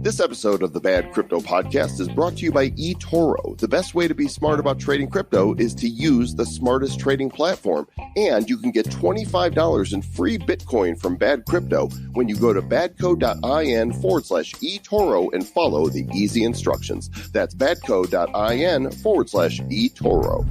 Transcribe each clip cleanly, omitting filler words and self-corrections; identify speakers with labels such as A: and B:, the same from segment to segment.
A: This episode of the Bad Crypto Podcast is brought to you by eToro. The best way to be smart about trading crypto is to use the smartest trading platform. And you can get $25 in free Bitcoin from Bad Crypto when you go to badco.in/eToro and follow the easy instructions. That's badco.in/eToro.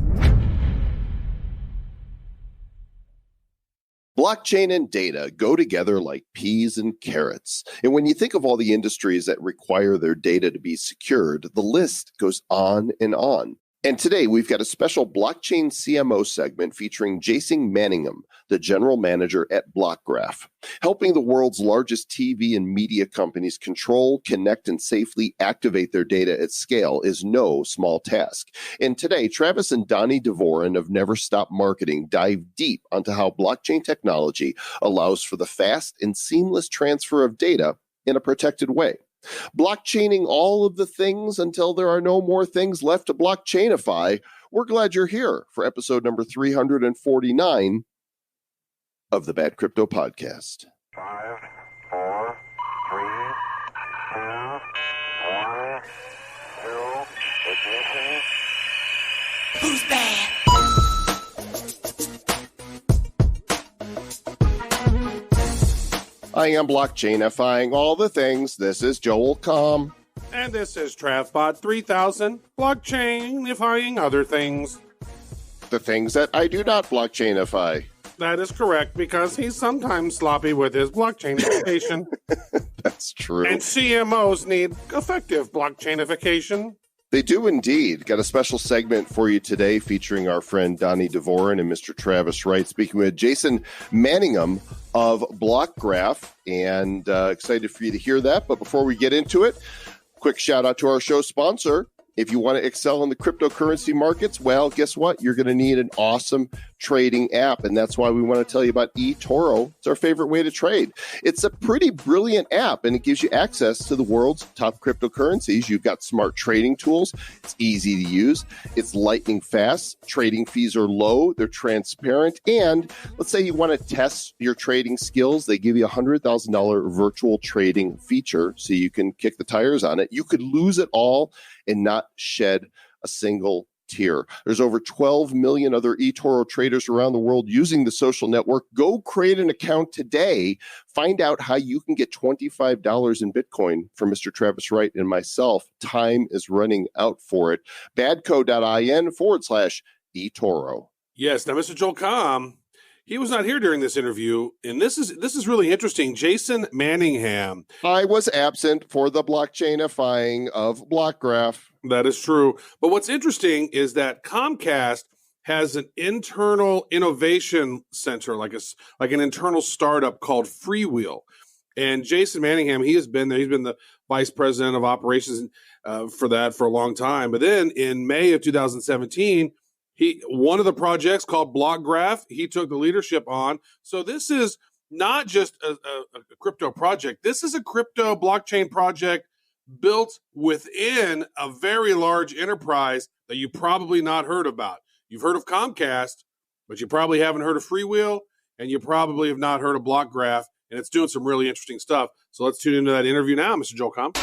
A: Blockchain and data go together like peas and carrots. And when you think of all the industries that require their data to be secured, the list goes on and on. And today we've got a special Blockchain CMO segment featuring Jason Manningham, the general manager at Blockgraph. Helping the world's largest TV and media companies control, connect, and safely activate their data at scale is no small task. And today, Travis and Donny Dvorin of Never Stop Marketing dive deep onto how blockchain technology allows for the fast and seamless transfer of data in a protected way. Blockchaining all of the things until there are no more things left to blockchainify. We're glad you're here for episode number 349 of the Bad Crypto Podcast.
B: 5, 4, 3, 2, 1, 0, ignition.
C: Who's bad?
A: I am blockchainifying all the things. This is Joel Comm.
D: And this is TravBot 3000, blockchainifying other things.
A: The things that I do not blockchainify.
D: That is correct, because he's sometimes sloppy with his blockchainification.
A: That's true.
D: And CMOs need effective blockchainification.
A: They do indeed. Got a special segment for you today featuring our friend Donny Dvorin and Mr. Travis Wright, speaking with Jason Manningham of Blockgraph, and excited for you to hear that. But before we get into it, quick shout out to our show sponsor. If you want to excel in the cryptocurrency markets, well, guess what? You're going to need an awesome trading app, and that's why we want to tell you about eToro. It's our favorite way to trade. It's a pretty brilliant app, and it gives you access to the world's top cryptocurrencies. You've got smart trading tools. It's easy to use. It's lightning fast. Trading fees are low. They're transparent. And let's say you want to test your trading skills. They give you a $100,000 virtual trading feature so you can kick the tires on it. You could lose it all and not shed a single tear. There's over 12 million other eToro traders around the world using the social network. Go create an account today. Find out how you can get $25 in Bitcoin from Mr. Travis Wright and myself. Time is running out for it. badco.in/eToro.
D: Yes, now Mr. Joel Comm, he was not here during this interview, and this is really interesting. Jason Manningham.
A: I was absent for the blockchainifying of Blockgraph.
D: That is true. But what's interesting is that Comcast has an internal innovation center, like an internal startup called Freewheel. And Jason Manningham, he has been there. He's been the vice president of operations for that for a long time. But then in May of 2017, one of the projects called Blockgraph, he took the leadership on. So this is not just a crypto project. This is a crypto blockchain project built within a very large enterprise that you probably not heard about. You've heard of Comcast, but you probably haven't heard of Freewheel, and you probably have not heard of Blockgraph, and it's doing some really interesting stuff. So let's tune into that interview now, Mr. Joel Comm.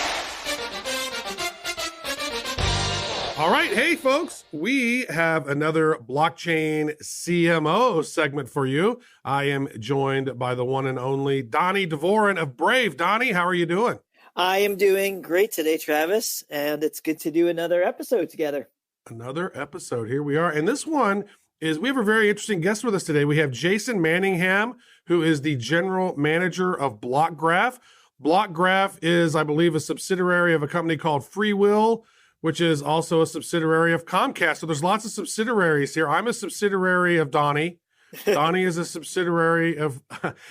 D: All right. Hey, folks, we have another Blockchain CMO segment for you. I am joined by the one and only Donny Dvorin of Brave. Donny, how are you doing?
E: I am doing great today, Travis, and it's good to do another episode together.
D: Another episode. Here we are. And this one is, we have a very interesting guest with us today. We have Jason Manningham, who is the general manager of Blockgraph. Blockgraph is, I believe, a subsidiary of a company called Freewheel, which is also a subsidiary of Comcast. So there's lots of subsidiaries here. I'm a subsidiary of Donny. Donny is a subsidiary of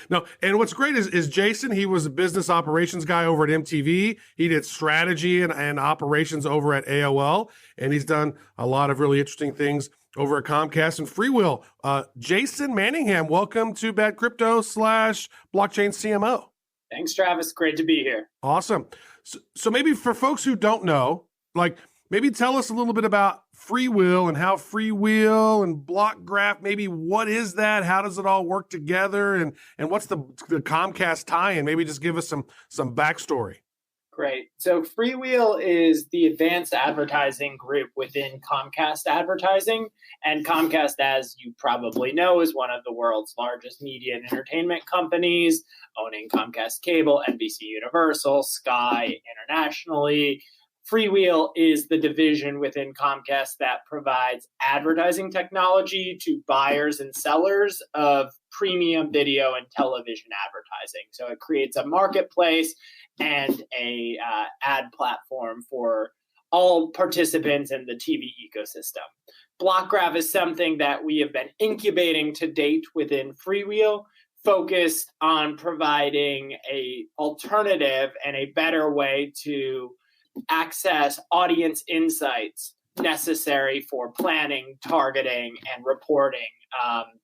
D: no. And what's great is Jason, he was a business operations guy over at MTV. He did strategy and operations over at AOL, and he's done a lot of really interesting things over at Comcast and Freewheel. Jason Manningham, welcome to Bad Crypto / Blockchain CMO.
F: Thanks, Travis. Great to be here.
D: Awesome. So maybe for folks who don't know, like, maybe tell us a little bit about Freewheel and how Freewheel and Blockgraph, maybe what is that? How does it all work together? And what's the Comcast tie-in? Maybe just give us some backstory.
F: Great. So Freewheel is the advanced advertising group within Comcast Advertising. And Comcast, as you probably know, is one of the world's largest media and entertainment companies, owning Comcast Cable, NBC Universal, Sky internationally. Freewheel is the division within Comcast that provides advertising technology to buyers and sellers of premium video and television advertising. So it creates a marketplace and a ad platform for all participants in the TV ecosystem. Blockgraph is something that we have been incubating to date within Freewheel, focused on providing a alternative and a better way to access audience insights necessary for planning, targeting, and reporting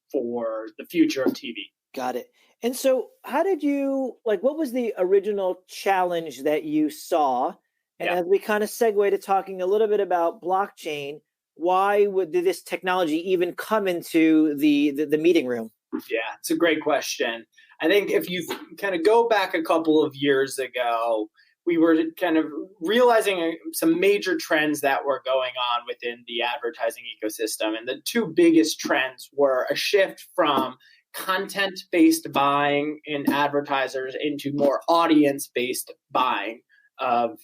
F: for the future of TV.
E: Got it. And so how did you, what was the original challenge that you saw? And as we kind of segue to talking a little bit about blockchain, why did this technology even come into the meeting room?
F: Yeah, it's a great question. I think if you kind of go back a couple of years ago, we were kind of realizing some major trends that were going on within the advertising ecosystem. And the two biggest trends were a shift from content-based buying in advertisers into more audience-based buying of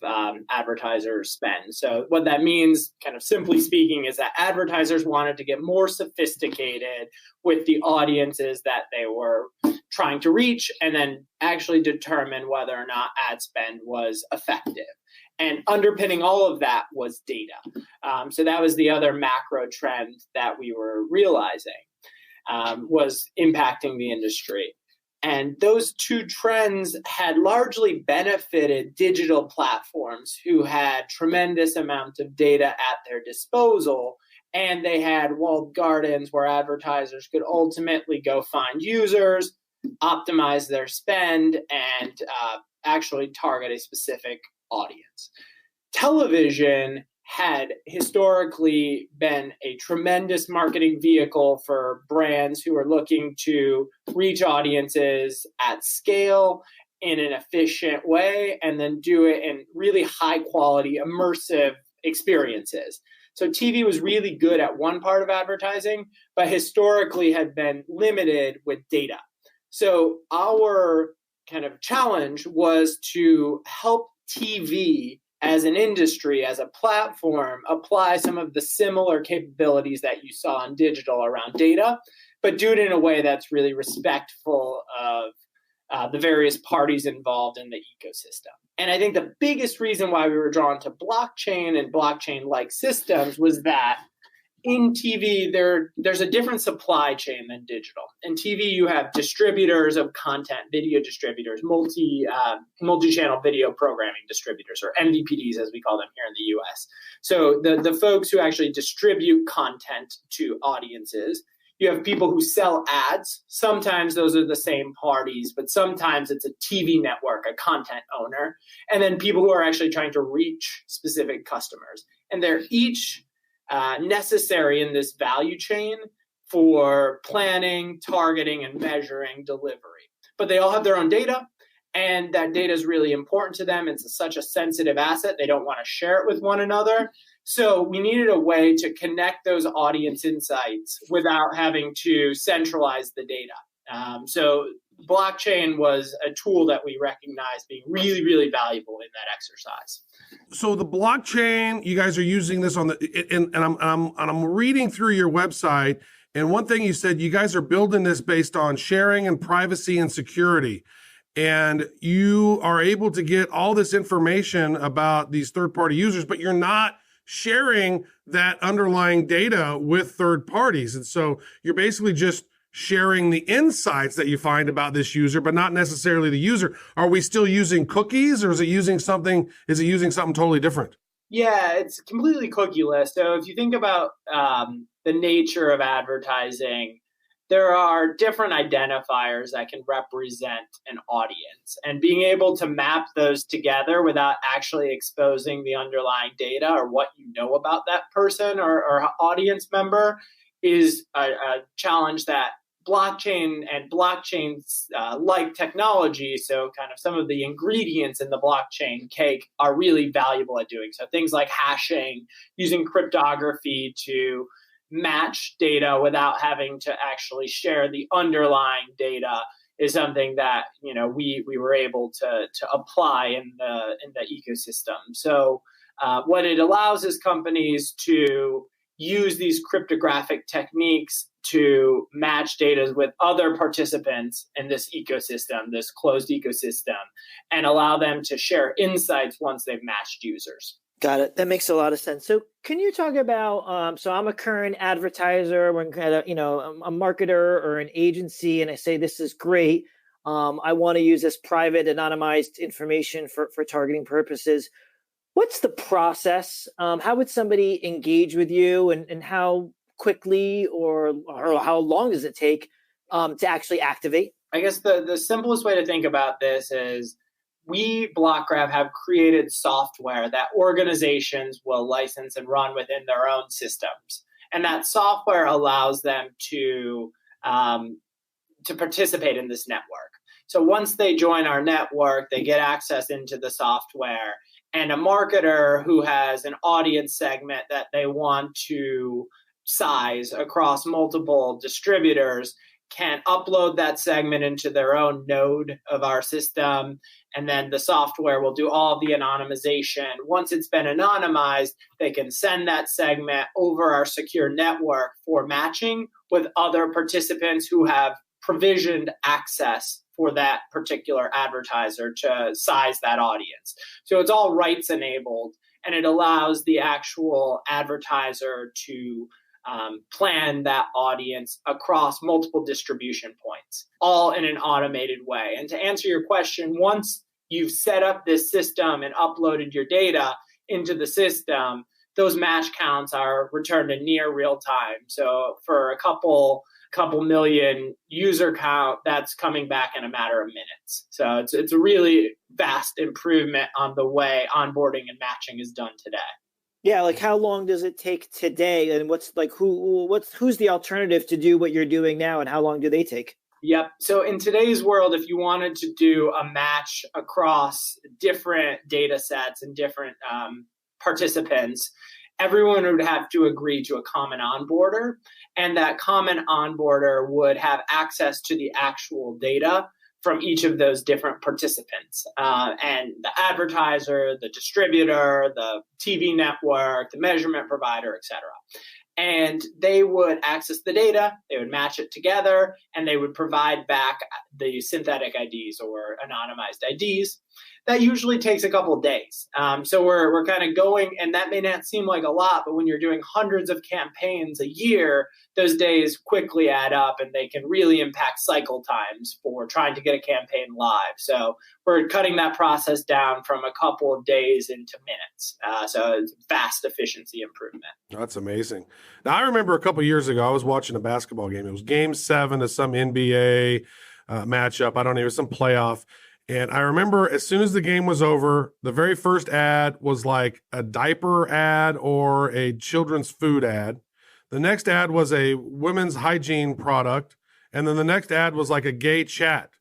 F: advertiser spend. So what that means, kind of simply speaking, is that advertisers wanted to get more sophisticated with the audiences that they were trying to reach and then actually determine whether or not ad spend was effective. And underpinning all of that was data. So that was the other macro trend that we were realizing was impacting the industry. And those two trends had largely benefited digital platforms who had tremendous amounts of data at their disposal. And they had walled gardens where advertisers could ultimately go find users, optimize their spend, and actually target a specific audience. Television had historically been a tremendous marketing vehicle for brands who are looking to reach audiences at scale in an efficient way and then do it in really high quality, immersive experiences. So TV was really good at one part of advertising, but historically had been limited with data. So our kind of challenge was to help TV as an industry, as a platform, apply some of the similar capabilities that you saw in digital around data, but do it in a way that's really respectful of the various parties involved in the ecosystem. And I think the biggest reason why we were drawn to blockchain and blockchain-like systems was that in TV, there's a different supply chain than digital. In TV, you have distributors of content, video distributors, multi-channel video programming distributors, or MVPDs as we call them here in the US. So the folks who actually distribute content to audiences. You have people who sell ads. Sometimes those are the same parties, but sometimes it's a TV network, a content owner, and then people who are actually trying to reach specific customers. And they're each necessary in this value chain for planning, targeting, and measuring delivery. But they all have their own data, and that data is really important to them. It's such a sensitive asset. They don't want to share it with one another. So we needed a way to connect those audience insights without having to centralize the data. So blockchain was a tool that we recognized being really, really valuable in that exercise.
D: So the blockchain, you guys are using this on the, and I'm reading through your website, and one thing you said, you guys are building this based on sharing and privacy and security. And you are able to get all this information about these third-party users, but you're not sharing that underlying data with third parties. And so you're basically just sharing the insights that you find about this user, but not necessarily the user. Are we still using cookies, or is it using something totally different?
F: Yeah, it's completely cookieless. So if you think about the nature of advertising, there are different identifiers that can represent an audience, and being able to map those together without actually exposing the underlying data or what you know about that person or audience member is a challenge that blockchain and blockchain-like technology, so kind of some of the ingredients in the blockchain cake are really valuable at doing so. Things like hashing, using cryptography to match data without having to actually share the underlying data is something that we were able to apply in the ecosystem. So what it allows is companies to use these cryptographic techniques to match data with other participants in this ecosystem, this closed ecosystem, and allow them to share insights once they've matched users.
E: Got it. That makes a lot of sense. So can you talk about, so I'm a current advertiser, when kind of, a marketer or an agency, and I say, this is great. I want to use this private anonymized information for targeting purposes. What's the process? How would somebody engage with you, and how quickly or how long does it take to actually activate?
F: I guess the simplest way to think about this is we, Blockgraph, have created software that organizations will license and run within their own systems. And that software allows them to participate in this network. So once they join our network, they get access into the software. And a marketer who has an audience segment that they want to size across multiple distributors can upload that segment into their own node of our system, and then the software will do all of the anonymization. Once it's been anonymized, they can send that segment over our secure network for matching with other participants who have provisioned access for that particular advertiser to size that audience. So it's all rights enabled, and it allows the actual advertiser to plan that audience across multiple distribution points, all in an automated way. And to answer your question, once you've set up this system and uploaded your data into the system, those match counts are returned in near real time. So for a couple million user count, that's coming back in a matter of minutes. So it's a really vast improvement on the way onboarding and matching is done today.
E: Yeah, like how long does it take today, and who's the alternative to do what you're doing now, and how long do they take?
F: Yep. So in today's world, if you wanted to do a match across different data sets and different participants, everyone would have to agree to a common onboarder, and that common onboarder would have access to the actual data from each of those different participants. And the advertiser, the distributor, the TV network, the measurement provider, et cetera. And they would access the data, they would match it together, and they would provide back the synthetic IDs or anonymized IDs. That usually takes a couple of days. So we're kind of going, and that may not seem like a lot, but when you're doing hundreds of campaigns a year, those days quickly add up, and they can really impact cycle times for trying to get a campaign live. So we're cutting that process down from a couple of days into minutes. So it's vast efficiency improvement.
D: That's amazing. Now, I remember a couple of years ago, I was watching a basketball game. It was Game 7 of some NBA matchup. I don't know, it was some playoff. And I remember as soon as the game was over, the very first ad was like a diaper ad or a children's food ad. The next ad was a women's hygiene product. And then the next ad was like a gay chat.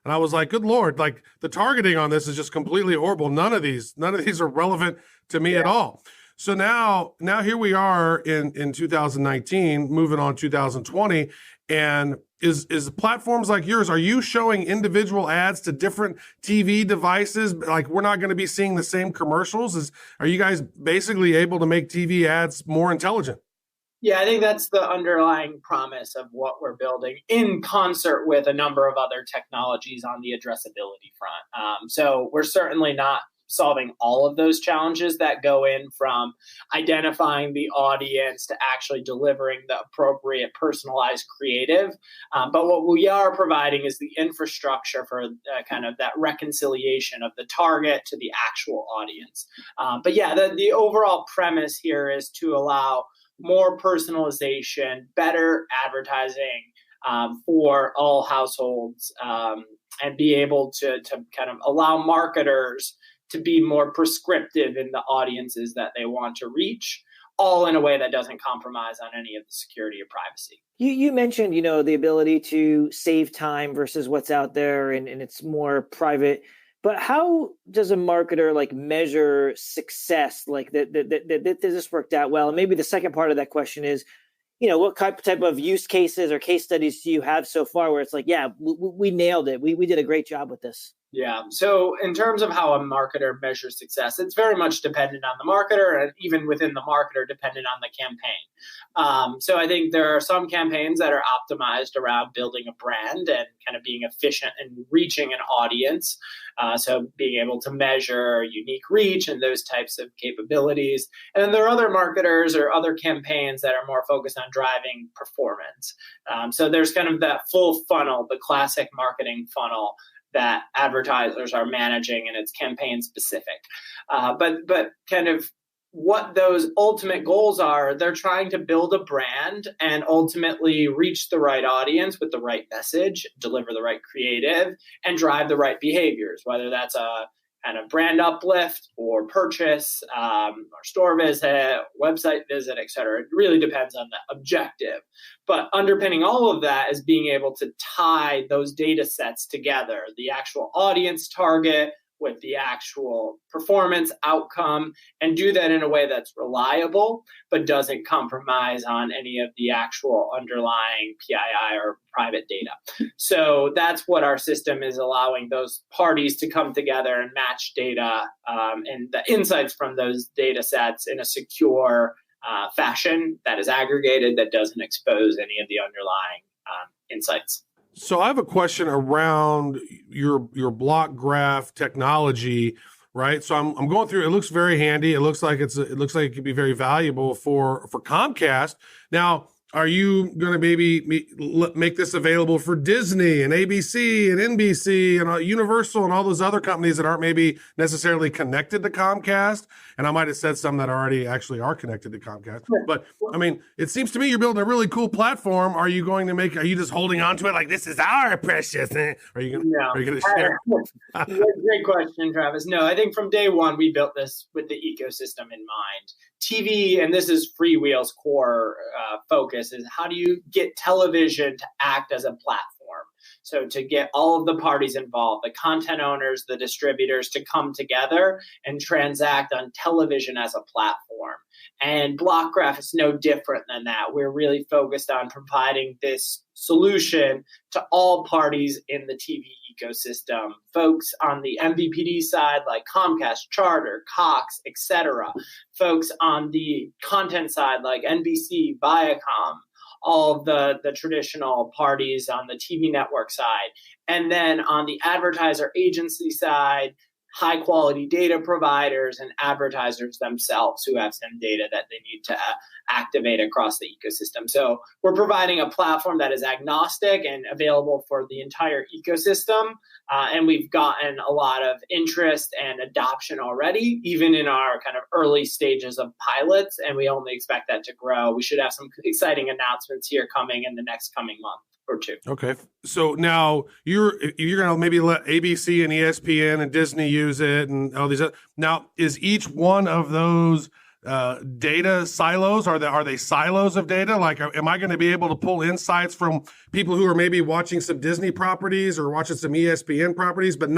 D: And I was like, good Lord, like the targeting on this is just completely horrible. None of these are relevant to me at all. So now here we are in 2019, moving on 2020, and is platforms like yours, are you showing individual ads to different TV devices? Like we're not going to be seeing the same commercials? Are you guys basically able to make TV ads more intelligent?
F: Yeah, I think that's the underlying promise of what we're building in concert with a number of other technologies on the addressability front. So we're certainly not solving all of those challenges that go in from identifying the audience to actually delivering the appropriate personalized creative. But what we are providing is the infrastructure for kind of that reconciliation of the target to the actual audience. But yeah, the overall premise here is to allow more personalization, better advertising for all households, and be able to kind of allow marketers to be more prescriptive in the audiences that they want to reach, all in a way that doesn't compromise on any of the security or privacy.
E: You mentioned, the ability to save time versus what's out there and it's more private. But how does a marketer measure success? That this worked out well? And maybe the second part of that question is, what type of use cases or case studies do you have so far where it's we nailed it. We did a great job with this.
F: Yeah. So in terms of how a marketer measures success, it's very much dependent on the marketer, and even within the marketer, dependent on the campaign. So I think there are some campaigns that are optimized around building a brand and kind of being efficient and reaching an audience. So being able to measure unique reach and those types of capabilities. And then there are other marketers or other campaigns that are more focused on driving performance. So there's kind of that full funnel, the classic marketing funnel that advertisers are managing, and it's campaign specific. But kind of what those ultimate goals are, they're trying to build a brand and ultimately reach the right audience with the right message, deliver the right creative, and drive the right behaviors, whether that's a kind of brand uplift or purchase or store visit, website visit, et cetera. It really depends on the objective. But underpinning all of that is being able to tie those data sets together, the actual audience target with the actual performance outcome, and do that in a way that's reliable, but doesn't compromise on any of the actual underlying PII or private data. So that's what our system is allowing those parties to come together and match data and the insights from those data sets in a secure fashion that is aggregated, that doesn't expose any of the underlying insights.
D: So I have a question around your Blockgraph technology, right? So I'm going through. It looks very handy. It looks like it could be very valuable for Comcast. Now, are you going to maybe make this available for Disney and ABC and NBC and Universal and all those other companies that aren't maybe necessarily connected to Comcast? And I might have said some that already actually are connected to Comcast. But I mean, it seems to me you're building a really cool platform. Are you just holding on to it like this is our precious? Are you going to share?
F: Great question, Travis. No, I think from day one, we built this with the ecosystem in mind. TV, and this is Freewheel's core focus, is how do you get television to act as a platform? So to get all of the parties involved, the content owners, the distributors, to come together and transact on television as a platform. And Blockgraph is no different than that. We're really focused on providing this solution to all parties in the TV ecosystem. Folks on the MVPD side like Comcast, Charter, Cox, etc. Folks on the content side like NBC, Viacom, all of the traditional parties on the TV network side. And then on the advertiser agency side, high quality data providers and advertisers themselves who have some data that they need to activate across the ecosystem. So we're providing a platform that is agnostic and available for the entire ecosystem. And we've gotten a lot of interest and adoption already, even in our kind of early stages of pilots. And we only expect that to grow. We should have some exciting announcements here coming in the next coming month or two.
D: Okay. So now you're going to maybe let ABC and ESPN and Disney use it and all these other. Now, is each one of those data silos? Are they silos of data? Like, am I going to be able to pull insights from people who are maybe watching some Disney properties or watching some ESPN properties, but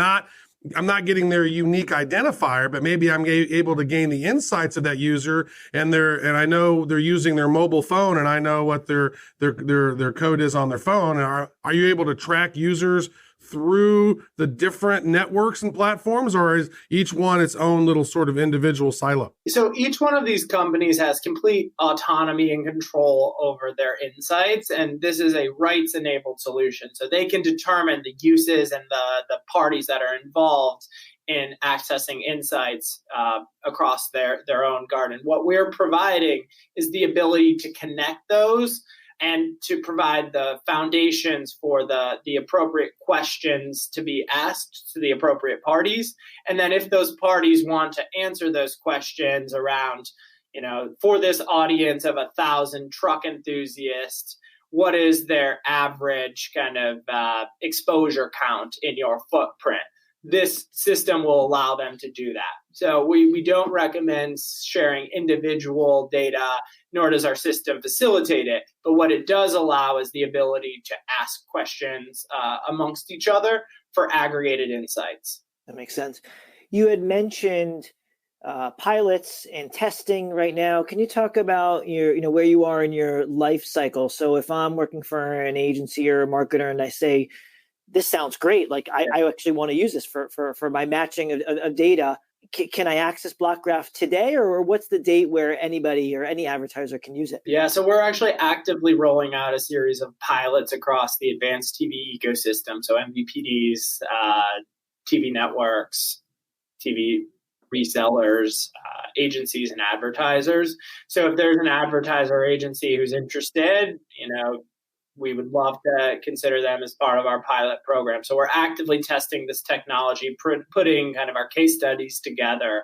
D: I'm not getting their unique identifier, but maybe I'm able to gain the insights of that user, and I know they're using their mobile phone, and I know what their code is on their phone. Are you able to track users through the different networks and platforms, or is each one its own little sort of individual silo?
F: So each one of these companies has complete autonomy and control over their insights, and this is a rights-enabled solution. So they can determine the uses and the parties that are involved in accessing insights across their own garden. What we're providing is the ability to connect those and to provide the foundations for the appropriate questions to be asked to the appropriate parties. And then if those parties want to answer those questions around, for this audience of 1,000 truck enthusiasts, what is their average kind of exposure count in your footprint? this system will allow them to do that. So we don't recommend sharing individual data, nor does our system facilitate it. But what it does allow is the ability to ask questions amongst each other for aggregated insights.
E: That makes sense. You had mentioned pilots and testing right now. Can you talk about where you are in your life cycle? So if I'm working for an agency or a marketer and I say, this sounds great, like I actually want to use this for my matching of data, can I access Blockgraph today, or what's the date where anybody or any advertiser can use it?
F: Yeah, so we're actually actively rolling out a series of pilots across the advanced TV ecosystem. So MVPDs, TV networks, TV resellers, agencies, and advertisers. So if there's an advertiser or agency who's interested, we would love to consider them as part of our pilot program. So we're actively testing this technology, putting kind of our case studies together.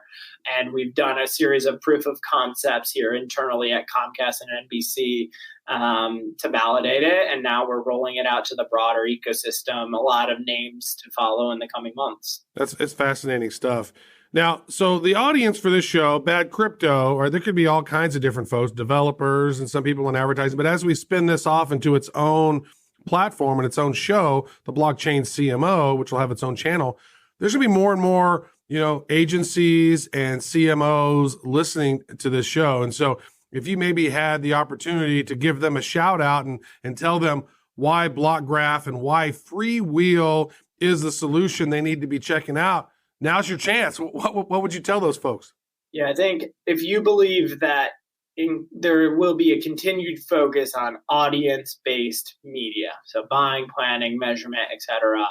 F: And we've done a series of proof of concepts here internally at Comcast and NBC to validate it. And now we're rolling it out to the broader ecosystem, a lot of names to follow in the coming months.
D: It's fascinating stuff. Now, so the audience for this show, Bad Crypto, or there could be all kinds of different folks, developers and some people in advertising. But as we spin this off into its own platform and its own show, the Blockchain CMO, which will have its own channel, there's going to be more and more, agencies and CMOs listening to this show. And so if you maybe had the opportunity to give them a shout out and tell them why Blockgraph and why Freewheel is the solution they need to be checking out, now's your chance. What would you tell those folks?
F: Yeah, I think if you believe that there will be a continued focus on audience-based media, so buying, planning, measurement, et cetera,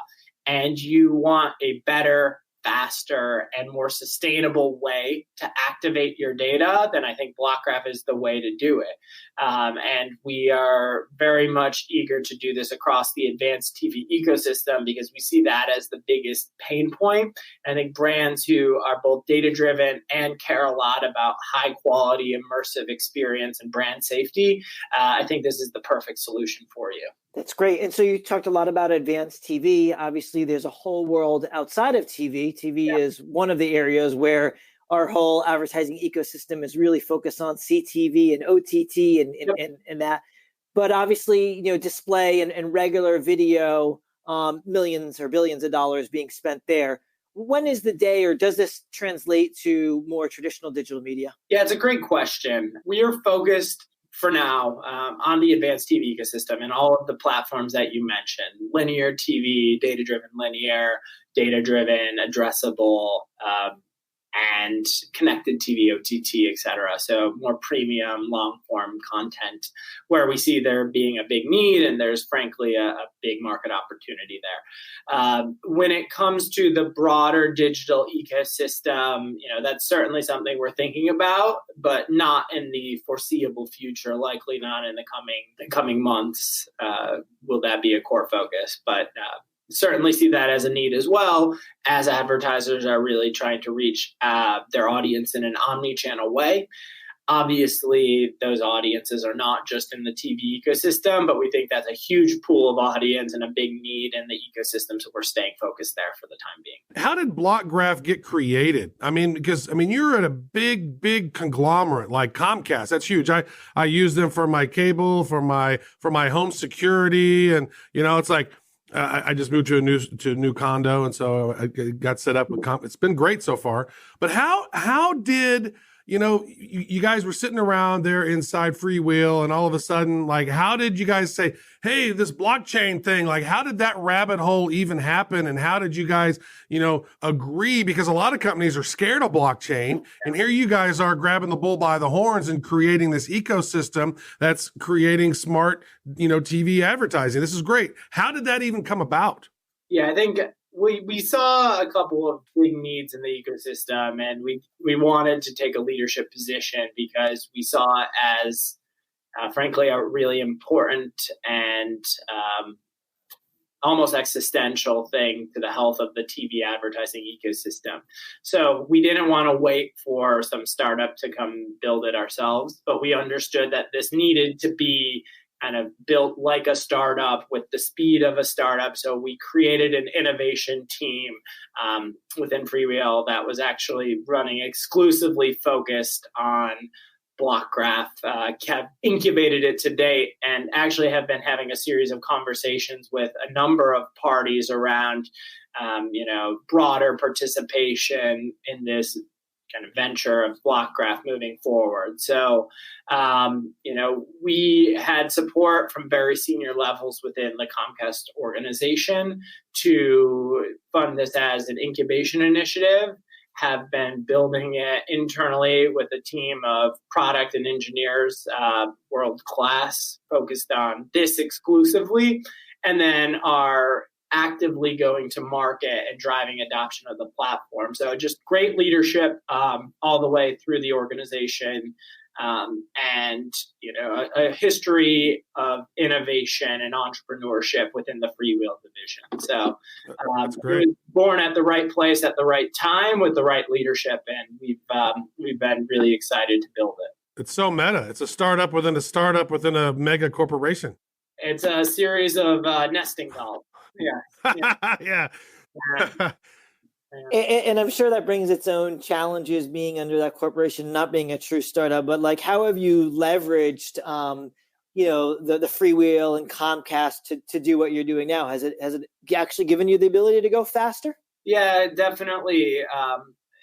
F: and you want a better, faster, and more sustainable way to activate your data, then I think Blockgraph is the way to do it. And we are very much eager to do this across the advanced TV ecosystem because we see that as the biggest pain point. I think brands who are both data-driven and care a lot about high-quality, immersive experience and brand safety, I think this is the perfect solution for you.
E: That's great. And so you talked a lot about advanced TV. Obviously, there's a whole world outside of TV. TV is one of the areas where our whole advertising ecosystem is really focused on CTV and OTT and that. But obviously, display and regular video, millions or billions of dollars being spent there. When is the day, or does this translate to more traditional digital media?
F: Yeah, it's a great question. We are focused for now on the advanced TV ecosystem and all of the platforms that you mentioned: linear TV, data-driven linear, data-driven addressable, and connected TV, OTT, et cetera. So more premium, long-form content where we see there being a big need, and there's frankly a big market opportunity there. When it comes to the broader digital ecosystem, that's certainly something we're thinking about, but not in the foreseeable future, likely not in the coming months. Will that be a core focus? But certainly see that as a need as well, as advertisers are really trying to reach their audience in an omni-channel way. Obviously, those audiences are not just in the TV ecosystem, but we think that's a huge pool of audience and a big need in the ecosystem, so we're staying focused there for the time being.
D: How did Blockgraph get created? Because you're at a big conglomerate like Comcast. That's huge. I use them for my cable, for my home security, and it's like, I just moved to a new condo, and so I got set up with It's been great so far. But how did you guys were sitting around there inside Freewheel, and all of a sudden, like, how did you guys say, hey, this blockchain thing, like, how did that rabbit hole even happen? And how did you guys, agree? Because a lot of companies are scared of blockchain. And here you guys are grabbing the bull by the horns and creating this ecosystem that's creating smart, TV advertising. This is great. How did that even come about?
F: Yeah, I think we saw a couple of big needs in the ecosystem, and we wanted to take a leadership position because we saw it as, frankly, a really important and almost existential thing to the health of the TV advertising ecosystem. So we didn't want to wait for some startup to come build it ourselves, but we understood that this needed to be kind of built like a startup with the speed of a startup. So we created an innovation team within Freewheel that was actually running exclusively focused on Blockgraph, have incubated it to date, and actually have been having a series of conversations with a number of parties around, broader participation in this kind of venture of Blockgraph moving forward. So, we had support from very senior levels within the Comcast organization to fund this as an incubation initiative, have been building it internally with a team of product and engineers, world-class, focused on this exclusively, and then are actively going to market and driving adoption of the platform. So just great leadership all the way through the organization, and a history of innovation and entrepreneurship within the Freewheel division. So
D: That's great.
F: it was born at the right place at the right time with the right leadership, and we've been really excited to build it.
D: It's so meta. It's a startup within a mega corporation.
F: It's a series of nesting dolls. Yeah.
D: Yeah.
E: And I'm sure that brings its own challenges being under that corporation, not being a true startup. But like, how have you leveraged, the Freewheel and Comcast to do what you're doing now? Has it actually given you the ability to go faster?
F: Yeah, definitely.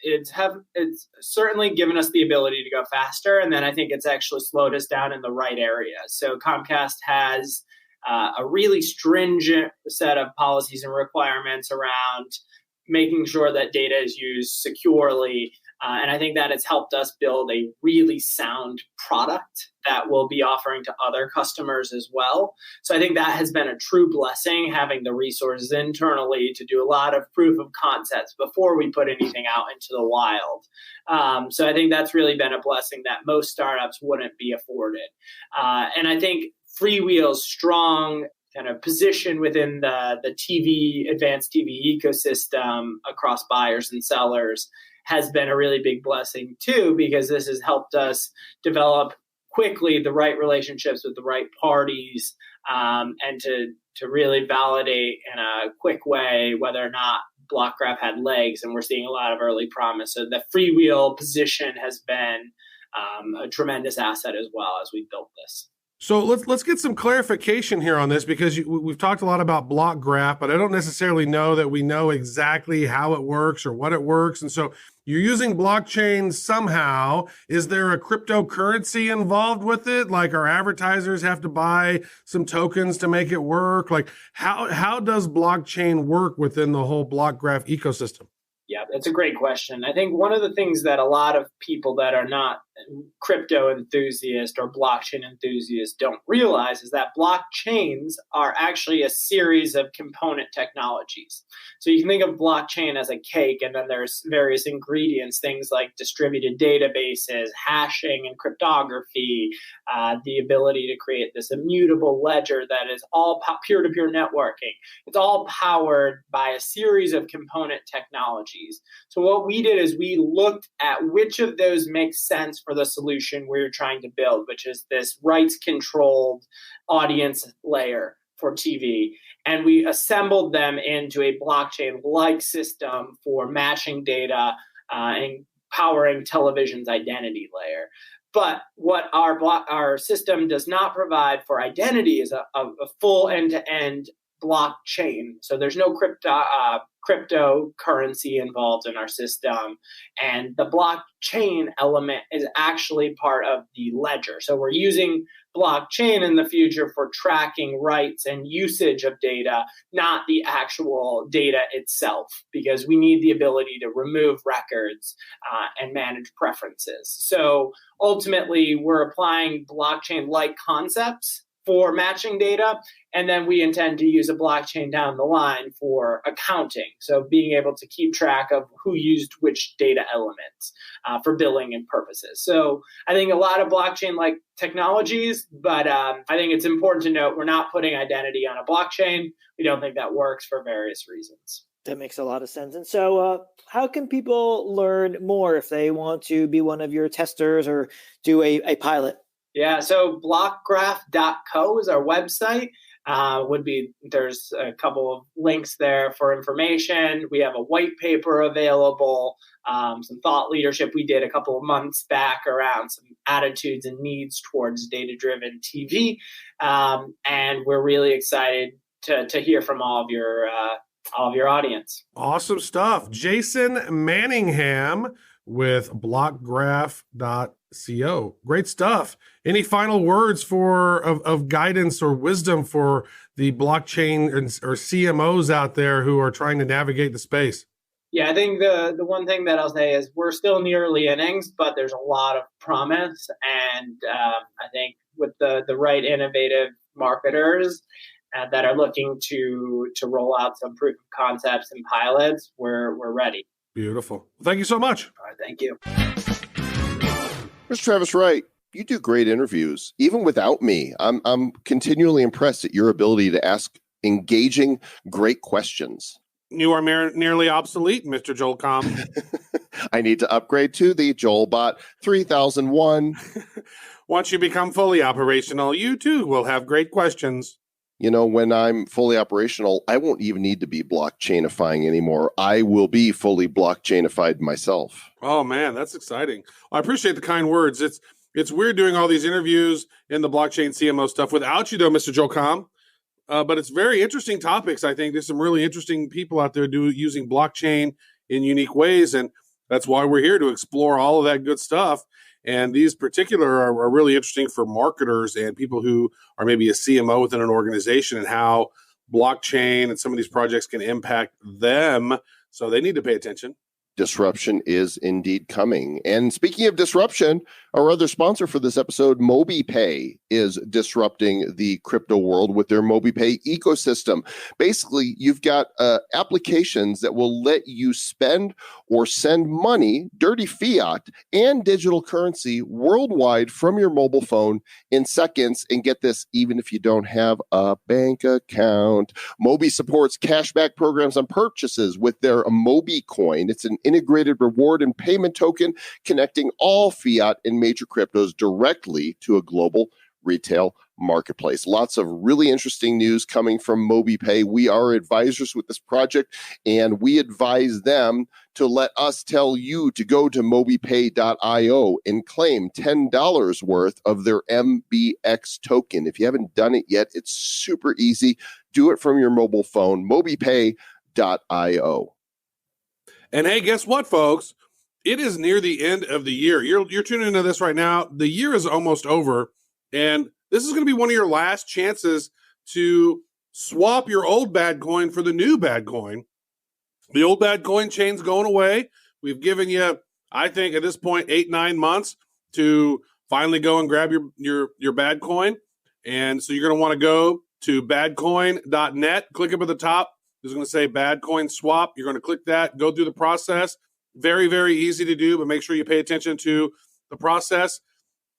F: It's certainly given us the ability to go faster, and then I think it's actually slowed us down in the right areas. So Comcast has a really stringent set of policies and requirements around making sure that data is used securely. And I think that has helped us build a really sound product that we'll be offering to other customers as well. So I think that has been a true blessing, having the resources internally to do a lot of proof of concepts before we put anything out into the wild. So I think that's really been a blessing that most startups wouldn't be afforded. And I think Freewheel's strong kind of position within the advanced TV ecosystem across buyers and sellers has been a really big blessing too, because this has helped us develop quickly the right relationships with the right parties, and to really validate in a quick way whether or not Blockgraph had legs, and we're seeing a lot of early promise. So the Freewheel position has been a tremendous asset as well as we built this.
D: So let's get some clarification here on this, because we've talked a lot about Blockgraph, but I don't necessarily know that we know exactly how it works or what it works. And so you're using blockchain somehow. Is there a cryptocurrency involved with it? Like, our advertisers have to buy some tokens to make it work? Like, how does blockchain work within the whole Blockgraph ecosystem?
F: Yeah, that's a great question. I think one of the things that a lot of people that are not crypto enthusiasts or blockchain enthusiasts don't realize is that blockchains are actually a series of component technologies. So you can think of blockchain as a cake, and then there's various ingredients, things like distributed databases, hashing and cryptography, the ability to create this immutable ledger that is all peer-to-peer networking. It's all powered by a series of component technologies. So what we did is we looked at which of those makes sense for the solution we're trying to build, which is this rights-controlled audience layer for TV. And we assembled them into a blockchain-like system for matching data and powering television's identity layer. But what our system does not provide for identity is a full end-to-end blockchain. So there's no cryptocurrency involved in our system. And the blockchain element is actually part of the ledger. So we're using blockchain in the future for tracking rights and usage of data, not the actual data itself, because we need the ability to remove records and manage preferences. So ultimately, we're applying blockchain-like concepts for matching data, and then we intend to use a blockchain down the line for accounting. So being able to keep track of who used which data elements for billing and purposes. So I think a lot of blockchain-like technologies, but I think it's important to note we're not putting identity on a blockchain. We don't think that works for various reasons.
E: That makes a lot of sense. And so how can people learn more if they want to be one of your testers or do a pilot?
F: Yeah, so blockgraph.co is our website. There's a couple of links there for information. We have a white paper available, some thought leadership we did a couple of months back around some attitudes and needs towards data-driven TV. And we're really excited to hear from all of your audience.
D: Awesome stuff. Jason Manningham with blockgraph.co. Great stuff. Any final words of guidance or wisdom for the blockchain or CMOs out there who are trying to navigate the space?
F: Yeah, I think the one thing that I'll say is we're still in the early innings, but there's a lot of promise. And I think with the right innovative marketers that are looking to roll out some proof of concepts and pilots, we're ready.
D: Beautiful. Thank you so much.
F: All right, thank you.
A: Mr. Travis Wright, you do great interviews, even without me. I'm continually impressed at your ability to ask engaging, great questions.
D: You are nearly obsolete, Mr. Joel Com.
A: I need to upgrade to the JoelBot 3001.
D: Once you become fully operational, you too will have great questions.
A: You know, when I'm fully operational, I won't even need to be blockchainifying anymore. I will be fully blockchainified myself.
D: Oh, man, that's exciting. I appreciate the kind words. It's weird doing all these interviews in the blockchain CMO stuff without you, though, Mr. Joel Com. But it's very interesting topics. I think there's some really interesting people out there using blockchain in unique ways, and that's why we're here to explore all of that good stuff. And these particular are really interesting for marketers and people who are maybe a CMO within an organization and how blockchain and some of these projects can impact them. So they need to pay attention.
A: Disruption is indeed coming. And speaking of disruption, our other sponsor for this episode, MobiPay, is disrupting the crypto world with their MobiPay ecosystem. Basically, you've got applications that will let you spend or send money, dirty fiat, and digital currency worldwide from your mobile phone in seconds. And get this, even if you don't have a bank account. Mobi supports cashback programs on purchases with their MobiCoin. It's an integrated reward and payment token connecting all fiat and major cryptos directly to a global retail marketplace. Lots of really interesting news coming from MobiPay. We are advisors with this project, and we advise them to let us tell you to go to mobipay.io and claim $10 worth of their MBX token. If you haven't done it yet, it's super easy. Do it from your mobile phone, mobipay.io.
D: And hey, guess what, folks? It is near the end of the year. You're tuning into this right now. The year is almost over, and this is going to be one of your last chances to swap your old bad coin for the new bad coin. The old bad coin chain's going away. We've given you, I think, at this point, 8-9 months to finally go and grab your bad coin. And so you're going to want to go to badcoin.net. Click up at the top. It's going to say bad coin swap. You're going to click that, go through the process. Very, very easy to do, but make sure you pay attention to the process.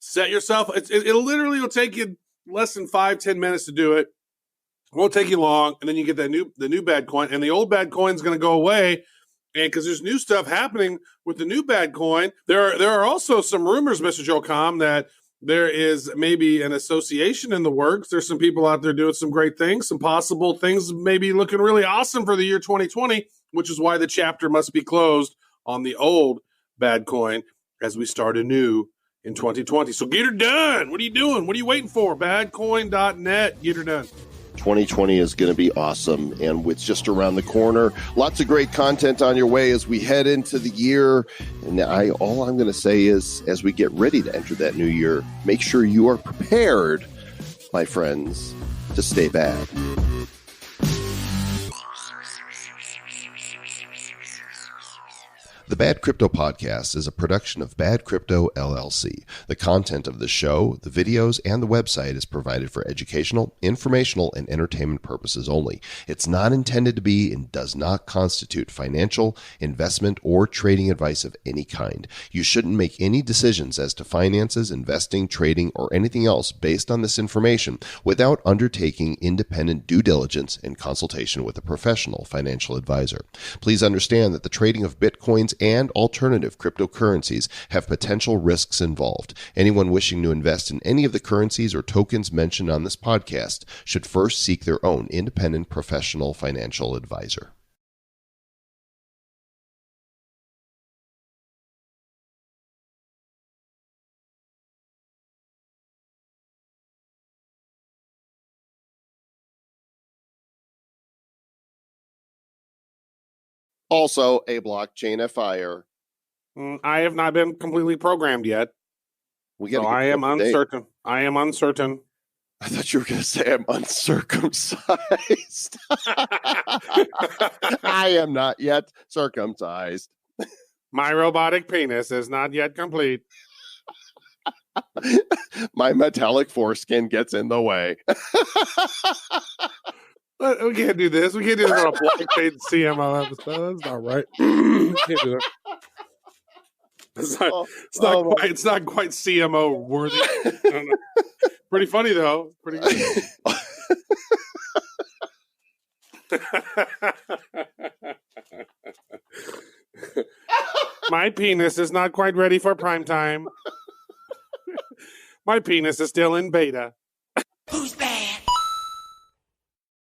D: Set yourself. It literally will take you less than 5-10 minutes to do it. It won't take you long, and then you get the new bad coin, and the old bad coin is going to go away. And because there's new stuff happening with the new bad coin, there are also some rumors, Mr. Joel Com, that there is maybe an association in the works. There's some people out there doing some great things, some possible things maybe looking really awesome for the year 2020, which is why the chapter must be closed on the old bad coin as we start anew in 2020. So get her done. What are you doing? What are you waiting for? Badcoin.net. Get her done.
A: 2020 is going to be awesome, and it's just around the corner. Lots of great content on your way as we head into the year. And all I'm going to say is, as we get ready to enter that new year, make sure you are prepared, my friends, to stay bad. The Bad Crypto Podcast is a production of Bad Crypto LLC. The content of the show, the videos, and the website is provided for educational, informational, and entertainment purposes only. It's not intended to be and does not constitute financial, investment, or trading advice of any kind. You shouldn't make any decisions as to finances, investing, trading, or anything else based on this information without undertaking independent due diligence and consultation with a professional financial advisor. Please understand that the trading of Bitcoins and alternative cryptocurrencies have potential risks involved. Anyone wishing to invest in any of the currencies or tokens mentioned on this podcast should first seek their own independent professional financial advisor. Also, a blockchainifier.
D: I have not been completely programmed yet, so I am uncertain. I am uncertain.
A: I thought you were going to say I'm uncircumcised. I am not yet circumcised.
D: My robotic penis is not yet complete.
A: My metallic foreskin gets in the way.
D: But we can't do this. We can't do this on a Blockchain CMO episode. That's not right. We can't do that. It's not quite CMO worthy. I don't know. Pretty funny though. Pretty good. My penis is not quite ready for prime time. My penis is still in beta.
C: Who's